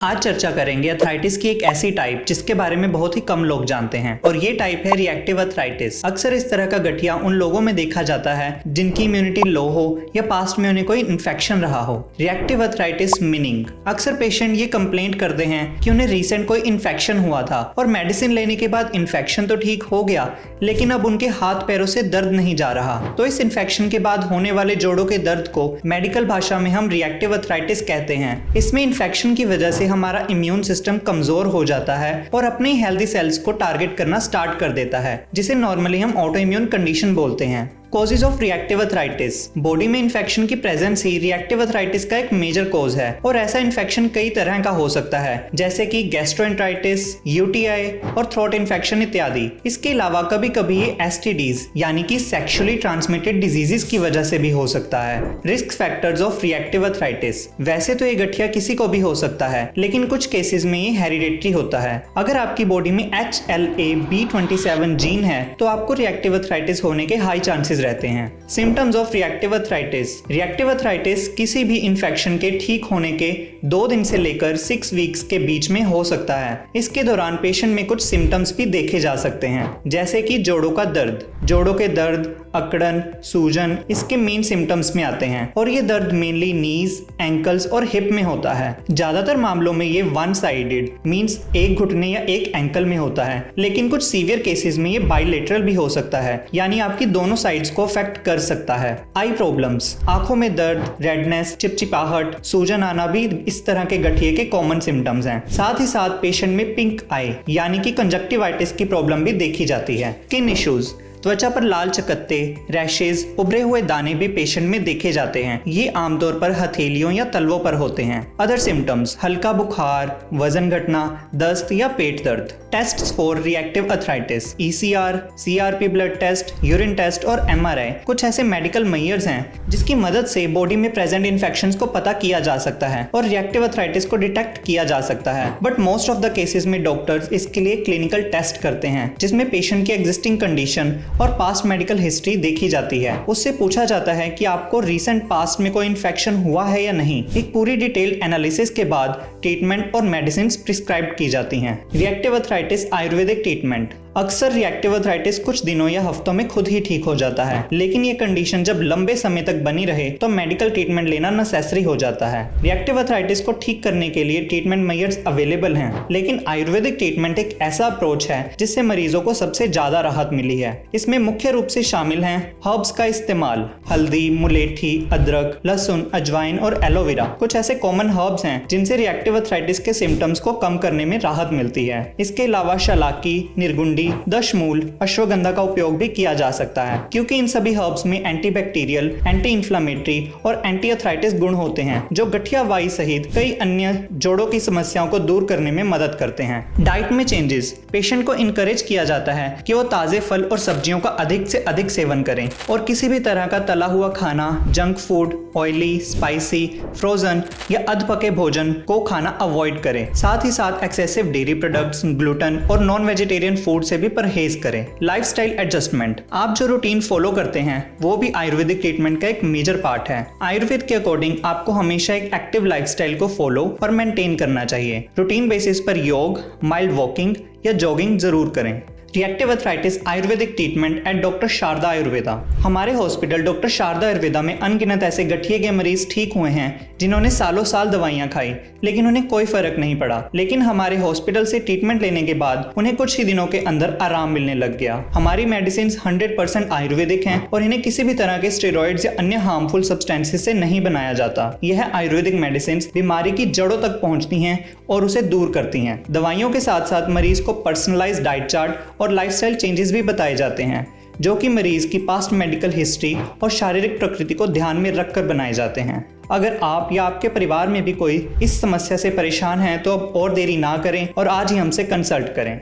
आज चर्चा करेंगे अर्थराइटिस की एक ऐसी टाइप जिसके बारे में बहुत ही कम लोग जानते हैं और ये टाइप है रिएक्टिव अर्थराइटिस। अक्सर इस तरह का गठिया उन लोगों में देखा जाता है जिनकी इम्यूनिटी लो हो या पास्ट में उन्हें कोई इन्फेक्शन रहा हो। रिएक्टिव अर्थराइटिस मीनिंग अक्सर पेशेंट ये कंप्लेंट करते हैं कि उन्हें रिसेंट कोई इन्फेक्शन हुआ था और मेडिसिन लेने के बाद इन्फेक्शन तो ठीक हो गया, लेकिन अब उनके हाथ पैरों से दर्द नहीं जा रहा। तो इस इन्फेक्शन के बाद होने वाले जोड़ों के दर्द को मेडिकल भाषा में हम रिएक्टिव अर्थराइटिस कहते हैं। इसमें इन्फेक्शन की वजह से हमारा इम्यून सिस्टम कमजोर हो जाता है और अपने हेल्दी सेल्स को टारगेट करना स्टार्ट कर देता है, जिसे नॉर्मली हम ऑटो इम्यून कंडीशन बोलते हैं। Causes of reactive arthritis body में इन्फेक्शन की प्रेजेंस ही रिएक्टिव अर्थराइटिस का एक मेजर कॉज है और ऐसा इन्फेक्शन कई तरह का हो सकता है, जैसे कि गैस्ट्रोएंटराइटिस, यूटीआई और थ्रोट इन्फेक्शन इत्यादि। इसके अलावा कभी कभी ये एसटीडीज यानी कि सेक्सुअली ट्रांसमिटेड डिजीजेस की वजह से भी हो सकता है। Risk factors of reactive arthritis वैसे तो ये गठिया किसी को भी हो सकता है, लेकिन कुछ केसेस में ये हेरिडेटरी होता है। अगर आपकी बॉडी में HLA-B27 जीन है तो आपको रिएक्टिव अर्थराइटिस होने के हाई चांसेस रहते हैं। सिम्टम्स ऑफ रिएक्टिव अर्थराइटिस किसी भी इन्फेक्शन के ठीक होने के 2 दिन से लेकर 6 वीक्स के बीच में हो सकता है। इसके दौरान पेशेंट में कुछ सिम्टम्स भी देखे जा सकते हैं, जैसे कि जोड़ों का दर्द, जोड़ों के दर्द, अकड़न, सूजन इसके मेन सिम्टम्स में आते हैं और ये दर्द मेनली नीज, एंकल्स और हिप में होता है। ज्यादातर मामलों में ये वन साइडेड मींस एक घुटने या एक एंकल में होता है, लेकिन कुछ सीवियर केसेस में ये बाइलेटरल भी हो सकता है, यानी आपकी दोनों साइड्स को अफेक्ट कर सकता है। आई प्रॉब्लम्स आंखों में दर्द, रेडनेस, चिपचिपाहट, सूजन आना भी इस तरह के गठिए के कॉमन सिम्टम्स हैं। साथ ही साथ पेशेंट में पिंक आई यानी कि कंजक्टिवाइटिस की प्रॉब्लम भी देखी जाती है। स्किन इश्यूज त्वचा पर लाल चकत्ते, रैशेज, उभरे हुए दाने भी पेशेंट में देखे जाते हैं। ये आमतौर पर हथेलियों या तलवों पर होते हैं। अदर सिम्टम्स हल्का बुखार, वजन घटना, दस्त या पेट दर्द। Tests for reactive arthritis ECR, CRP blood test, urine test और MRI कुछ ऐसे मेडिकल मेजर्स हैं जिसकी मदद से बॉडी में प्रेजेंट इन्फेक्शंस को पता किया जा सकता है और रिएक्टिव अर्थराइटिस को डिटेक्ट किया जा सकता है। But most of the cases में डॉक्टर्स इसके लिए क्लिनिकल टेस्ट करते हैं, जिसमें पेशेंट की एग्जिस्टिंग कंडीशन और पास्ट मेडिकल हिस्ट्री देखी जाती है। उससे पूछा जाता है कि आपको रिसेंट पास्ट में कोई इन्फेक्शन हुआ है या नहीं। एक पूरी डिटेल एनालिसिस के बाद ट्रीटमेंट और मेडिसिन प्रिस्क्राइब की जाती हैं। रिएक्टिव अर्थराइटिस आयुर्वेदिक ट्रीटमेंट अक्सर रिएक्टिव अर्थराइटिस कुछ दिनों या हफ्तों में खुद ही ठीक हो जाता है, लेकिन ये कंडीशन जब लंबे समय तक बनी रहे तो मेडिकल ट्रीटमेंट लेना नेसेसरी हो जाता है। रिएक्टिव अर्थराइटिस को ठीक करने के लिए ट्रीटमेंट मेजर्स अवेलेबल हैं, लेकिन आयुर्वेदिक ट्रीटमेंट एक ऐसा अप्रोच है जिससे मरीजों को सबसे ज्यादा राहत मिली है। इसमें मुख्य रूप से शामिल हैं हर्ब्स का इस्तेमाल, हल्दी, मुलेठी, अदरक, लहसुन, अजवाइन और एलोवेरा कुछ ऐसे कॉमन हर्ब्स हैं जिनसे रिएक्टिव अर्थराइटिस के सिम्टम्स को कम करने में राहत मिलती है। इसके अलावा शलाकी, निर्गुंडी, दशमूल, अश्वगंधा का उपयोग भी किया जा सकता है, क्योंकि इन सभी हर्ब्स में एंटीबैक्टीरियल, एंटी इंफ्लेमेटरी और एंटी अर्थराइटिस गुण होते हैं जो गठिया वाई सहित कई अन्य जोड़ों की समस्याओं को दूर करने में मदद करते हैं। डाइट में चेंजेस पेशेंट को इनकरेज किया जाता है कि वो ताजे फल और सब्जियों का अधिक से अधिक सेवन करें और किसी भी तरह का तला हुआ खाना, junk food, oily, spicy, frozen या अधपके भोजन को खाना अवॉइड करें। साथ ही साथ एक्सेसिव डेयरी प्रोडक्ट्स, ग्लूटेन और नॉन वेजिटेरियन फूड से भी परहेज करें। लाइफस्टाइल एडजस्टमेंट आप जो रूटीन फॉलो करते हैं वो भी आयुर्वेदिक ट्रीटमेंट का एक मेजर पार्ट है। आयुर्वेद के अकॉर्डिंग आपको हमेशा एक एक्टिव लाइफस्टाइल को फॉलो और मेंटेन करना चाहिए। रूटीन बेसिस पर योग, माइल्ड वॉकिंग या जॉगिंग जरूर करें। Reactive arthritis Ayurvedic treatment at doctor Sharda Ayurveda. हमारे हॉस्पिटल डॉक्टर शारदा आयुर्वेदा में अनगिनत ऐसे गठिए के मरीज ठीक हुए हैं जिन्होंने सालों साल दवाइयां खाई, लेकिन उन्हें कोई फर्क नहीं पड़ा। लेकिन हमारे हॉस्पिटल से ट्रीटमेंट लेने के बाद उन्हें कुछ ही दिनों के अंदर आराम मिलने लग गया। हमारी मेडिसिन 100% आयुर्वेदिक हैं और इन्हें किसी भी तरह के स्टेरॉइड्स या अन्य हार्मफुल सब्सटेंसेस से नहीं बनाया जाता। यह आयुर्वेदिक मेडिसिन बीमारी की जड़ों तक पहुंचती हैं और उसे दूर करती हैं। दवाइयों के साथ साथ मरीज को पर्सनलाइज्ड डाइट चार्ट और लाइफस्टाइल चेंजेस भी बताए जाते हैं, जो कि मरीज की पास्ट मेडिकल हिस्ट्री और शारीरिक प्रकृति को ध्यान में रखकर बनाए जाते हैं। अगर आप या आपके परिवार में भी कोई इस समस्या से परेशान है तो अब और देरी ना करें और आज ही हमसे कंसल्ट करें।